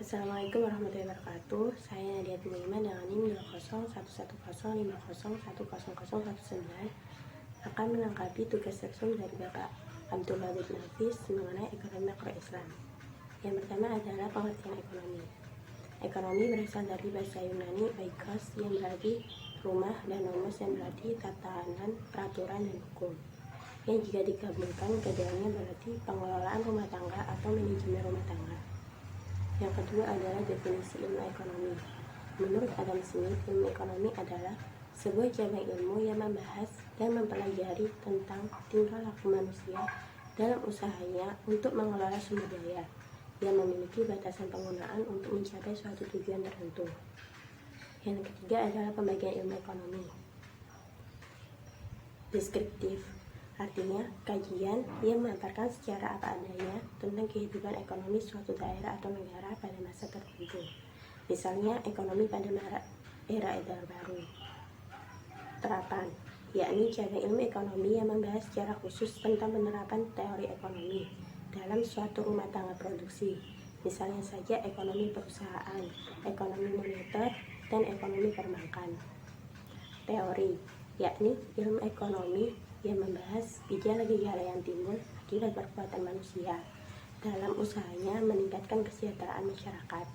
Assalamualaikum warahmatullahi wabarakatuh. Saya Nadia Tumaima dengan NIM 2011050101019 akan melengkapi tugas tersum dari Bapak Abdul Wahid Nafis mengenai ekonomi makro Islam. Yang pertama adalah pengertian ekonomi. Ekonomi berasal dari bahasa Yunani oikos yang berarti rumah dan nomos yang berarti tatanan, peraturan, dan hukum. Yang jika digabungkan keduanya berarti pengelolaan rumah tangga atau manajemen rumah tangga. Yang kedua adalah definisi ilmu ekonomi. Menurut Adam Smith, ilmu ekonomi adalah sebuah cabang ilmu yang membahas dan mempelajari tentang tingkah laku manusia dalam usahanya untuk mengelola sumber daya yang memiliki batasan penggunaan untuk mencapai suatu tujuan tertentu. Yang ketiga adalah pembagian ilmu ekonomi. Deskriptif, artinya kajian yang memaparkan secara apa adanya tentang kehidupan ekonomi suatu daerah atau negara pada masa tertentu. Misalnya ekonomi pada era Orde Baru. Terapan, yakni cabang ilmu ekonomi yang membahas secara khusus tentang penerapan teori ekonomi dalam suatu rumah tangga produksi. Misalnya saja ekonomi perusahaan, ekonomi moneter, dan ekonomi perbankan. Teori, yakni ilmu ekonomi yang membahas gejala-gejala yang timbul akibat perbuatan manusia dalam usahanya meningkatkan kesejahteraan masyarakat.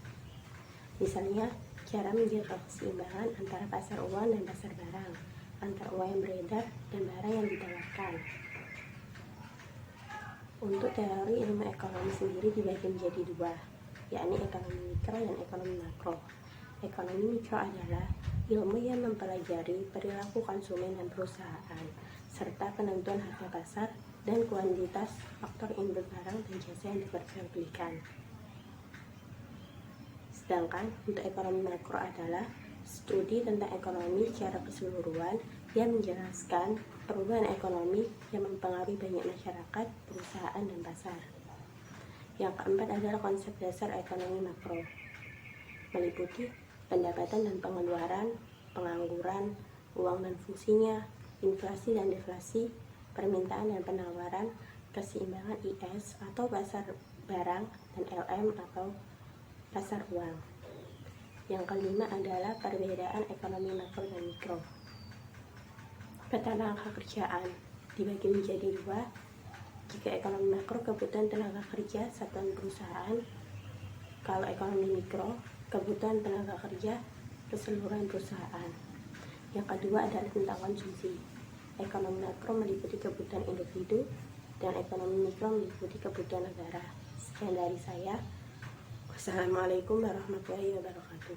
Misalnya, cara menjaga keseimbangan antara pasar uang dan pasar barang, antara uang yang beredar dan barang yang ditawarkan. Untuk teori ilmu ekonomi sendiri dibagi menjadi dua, yakni ekonomi mikro dan ekonomi makro. Ekonomi mikro adalah ilmu yang mempelajari perilaku konsumen dan perusahaan, serta penentuan harga pasar dan kuantitas faktor input barang dan jasa yang diperjualbelikan. Sedangkan untuk ekonomi makro adalah studi tentang ekonomi secara keseluruhan yang menjelaskan perubahan ekonomi yang mempengaruhi banyak masyarakat, perusahaan, dan pasar. Yang keempat adalah konsep dasar ekonomi makro, meliputi pendapatan dan pengeluaran, pengangguran, uang dan fungsinya, inflasi dan deflasi, permintaan dan penawaran, keseimbangan IS atau pasar barang, dan LM atau pasar uang. Yang kelima adalah perbedaan ekonomi makro dan mikro. Peta tenaga kerjaan dibagi menjadi dua. Jika ekonomi makro kebutuhan tenaga kerja satuan perusahaan, kalau ekonomi mikro kebutuhan tenaga kerja keseluruhan perusahaan. Yang kedua adalah tentang konsumsi. Ekonomi makro meliputi kebutuhan individu dan ekonomi mikro meliputi kebutuhan negara. Sekian dari saya. Wassalamualaikum warahmatullahi wabarakatuh.